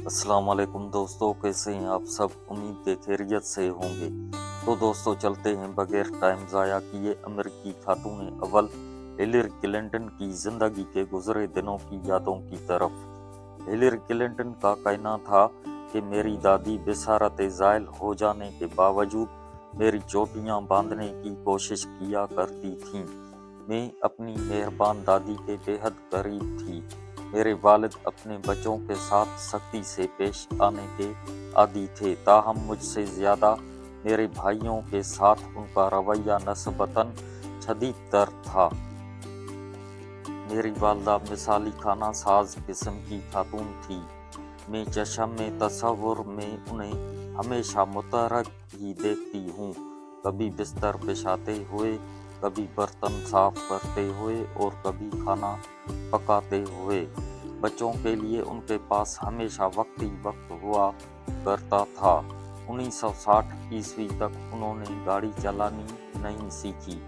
अस्सलाम वालेकुम दोस्तों, कैसे हैं आप सब। उम्मीद के खैरियत से होंगे। तो दोस्तों चलते हैं बगैर टाइम ज़ाया किए अमेरिकी खातून अव्वल हिलरी क्लिंटन की ज़िंदगी के गुजरे दिनों की यादों की तरफ। हिलरी क्लिंटन का कहना था कि मेरी दादी बिसारत ज़ाइल हो जाने के बावजूद मेरी चोटियाँ बांधने की कोशिश किया करती थीं। मैं अपनी मेहरबान दादी के बेहद करीब थी। मेरे वालिद अपने बच्चों के साथ सख्ती से पेश आने के आदी थे, ताहम मुझसे ज़्यादा मेरे भाइयों के साथ उनका रवैया नस्बतन शदीद तर था। मेरी वालदा मिसाली खाना साज किस्म की खातून थी। मैं चशम में तसव्वुर में उन्हें हमेशा मुतहरक ही देखती हूँ, कभी बिस्तर बिछाते हुए, कभी बर्तन साफ करते हुए और कभी खाना पकाते हुए। बच्चों के लिए उनके पास हमेशा वक्त ही वक्त हुआ करता था। 1960 ईस्वी तक उन्होंने गाड़ी चलानी नहीं सीखी,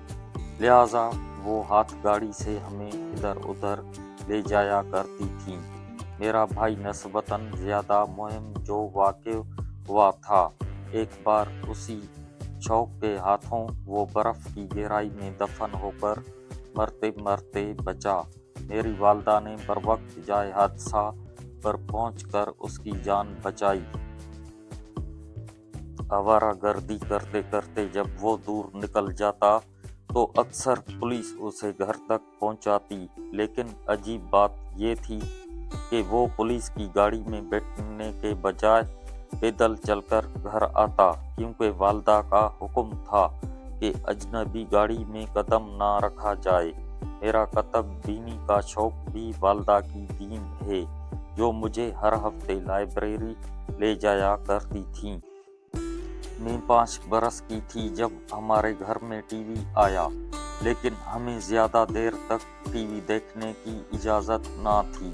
लिहाजा वो हाथ गाड़ी से हमें इधर उधर ले जाया करती थीं। मेरा भाई नस्बतन ज़्यादा मुहिम जो वाक़िअ हुआ था। एक बार उसी शौक के हाथों वो बर्फ़ की गहराई में दफन होकर मरते मरते बचा। मेरी वालदा ने बरवक्त जाए हादसा पर पहुंचकर उसकी जान बचाई। आवारागर्दी करते करते जब वो दूर निकल जाता तो अक्सर पुलिस उसे घर तक पहुंचाती, लेकिन अजीब बात ये थी कि वो पुलिस की गाड़ी में बैठने के बजाय पैदल चलकर घर आता, क्योंकि वालदा का हुक्म था कि अजनबी गाड़ी में कदम ना रखा जाए। मेरा कतब बीनी का शौक भी वालदा की दीन है, जो मुझे हर हफ्ते लाइब्रेरी ले जाया करती थी। मैं 5 बरस की थी जब हमारे घर में टीवी आया, लेकिन हमें ज़्यादा देर तक टीवी देखने की इजाज़त ना थी।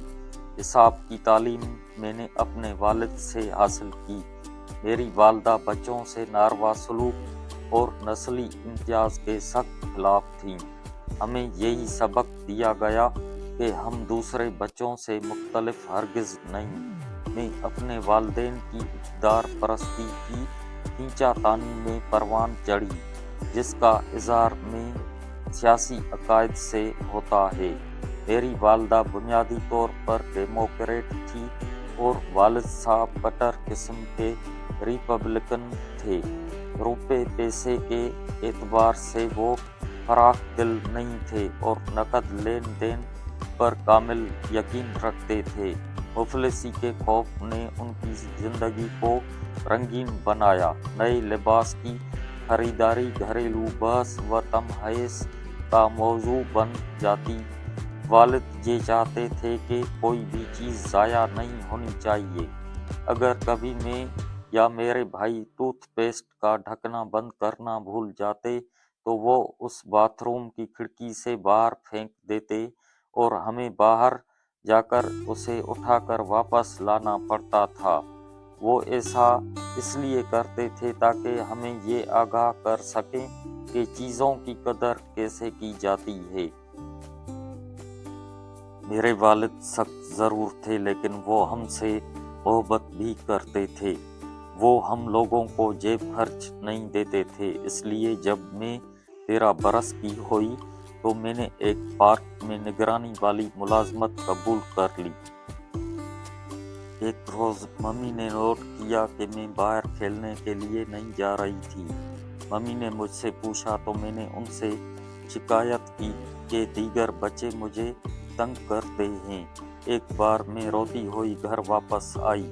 हिसाब की तालीम मैंने अपने वालिद से हासिल की। मेरी वालदा बच्चों से नारवा सलूक और नस्ली इम्तियाज़ के सख्त खिलाफ थीं। हमें यही सबक दिया गया कि हम दूसरे बच्चों से मुख्तलिफ हरगिज़ नहीं। मैं अपने वालिदैन की इक़्तिदार परस्ती की खींचातानी में परवान चढ़ी, जिसका इज़हार में सियासी अकायद से होता है। मेरी वालदा बुनियादी तौर पर डेमोक्रेट थी और वालिद साहब कट्टर किस्म के रिपब्लिकन थे। रुपए पैसे के एतबार से वो फराख दिल नहीं थे और नकद लेन देन पर कामिल यकीन रखते थे। मुफलिसी के खौफ ने उनकी ज़िंदगी को रंगीन बनाया। नए लिबास की खरीदारी घरेलू बहस व तमहैस का मौजू बन जाती। वालिद ये चाहते थे कि कोई भी चीज़ ज़ाया नहीं होनी चाहिए। अगर कभी मैं या मेरे भाई टूथपेस्ट का ढकना बंद करना भूल जाते तो वो उस बाथरूम की खिड़की से बाहर फेंक देते और हमें बाहर जाकर उसे उठाकर वापस लाना पड़ता था। वो ऐसा इसलिए करते थे ताकि हमें ये आगाह कर सकें कि चीज़ों की कदर कैसे की जाती है। मेरे वालिद सख्त ज़रूर थे, लेकिन वो हमसे मोहब्बत भी करते थे। वो हम लोगों को जेब खर्च नहीं देते थे, इसलिए जब मैं 13 बरस की हुई तो मैंने एक पार्क में निगरानी वाली मुलाजमत कबूल कर ली। एक रोज़ मम्मी ने नोट किया कि मैं बाहर खेलने के लिए नहीं जा रही थी। मम्मी ने मुझसे पूछा तो मैंने उनसे शिकायत की कि दीगर बच्चे मुझे तंग करते हैं। एक बार मैं रोती हुई घर वापस आई।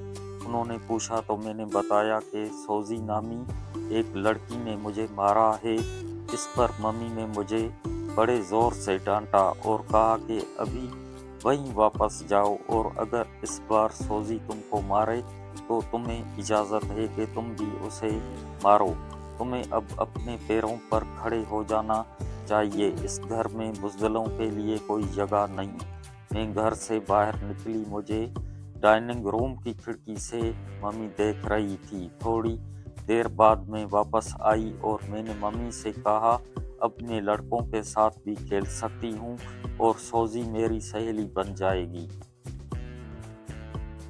उन्होंने पूछा तो मैंने बताया कि सोजी नामी एक लड़की ने मुझे मारा है। इस पर मम्मी ने मुझे बड़े ज़ोर से डांटा और कहा कि अभी वहीं वापस जाओ, और अगर इस बार सोजी तुमको मारे तो तुम्हें इजाज़त है कि तुम भी उसे मारो। तुम्हें अब अपने पैरों पर खड़े हो जाना चाहिए। इस घर में बुज़दिलों के लिए कोई जगह नहीं। मैं घर से बाहर निकली। मुझे डाइनिंग रूम की खिड़की से मम्मी देख रही थी। थोड़ी देर बाद मैं वापस आई और मैंने मम्मी से कहा, अपने लड़कों के साथ भी खेल सकती हूँ और सोजी मेरी सहेली बन जाएगी।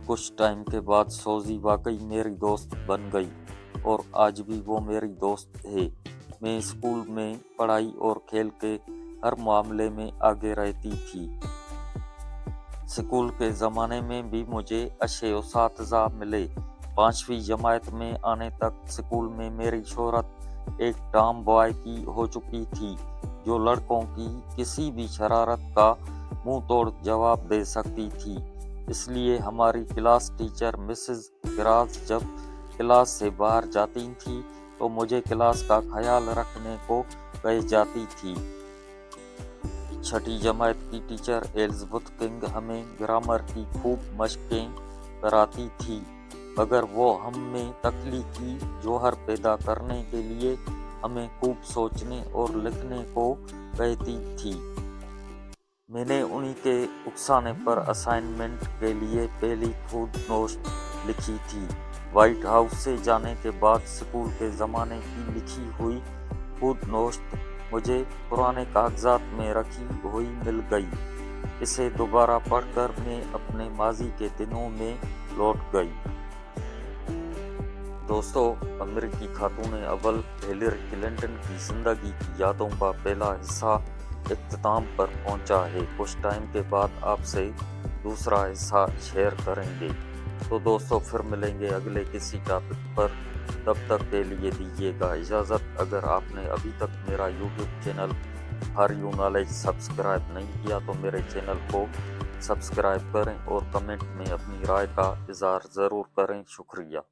कुछ टाइम के बाद सोजी वाकई मेरी दोस्त बन गई और आज भी वो मेरी दोस्त है। मैं स्कूल में पढ़ाई और खेल के हर मामले में आगे रहती थी। स्कूल के ज़माने में भी मुझे अच्छे उस्ताद मिले। 5वीं जमात में आने तक स्कूल में मेरी शोहरत एक टॉम बॉय की हो चुकी थी, जो लड़कों की किसी भी शरारत का मुंह तोड़ जवाब दे सकती थी। इसलिए हमारी क्लास टीचर मिसेस गिराज जब क्लास से बाहर जाती थी तो मुझे क्लास का ख्याल रखने को कह जाती थी। 6ठी जमात की टीचर एलिज़ाबेथ किंग हमें ग्रामर की खूब मशकें कराती थी, मगर वो हम में तख्लीकी जौहर पैदा करने के लिए हमें खूब सोचने और लिखने को कहती थी। मैंने उन्हीं के उकसाने पर असाइनमेंट के लिए पहली खुद नोट लिखी थी। व्हाइट हाउस से जाने के बाद स्कूल के ज़माने की लिखी हुई खुद नोट मुझे पुराने कागजात में रखी हुई मिल गई। इसे दोबारा पढ़कर मैं अपने माजी के दिनों में लौट गई। दोस्तों, अमेरिकी खातून अव्वल हिलरी क्लिंटन की ज़िंदगी की यादों का पहला हिस्सा इख्तिताम पर पहुंचा है। कुछ टाइम के बाद आपसे दूसरा हिस्सा शेयर करेंगे। तो दोस्तों, फिर मिलेंगे अगले किसी टॉपिक पर। तब तक के लिए दीजिएगा इजाज़त। अगर आपने अभी तक मेरा YouTube channel for you knowledge subscribe नहीं किया तो मेरे चैनल को सब्सक्राइब करें और कमेंट में अपनी राय का इज़हार ज़रूर करें। शुक्रिया।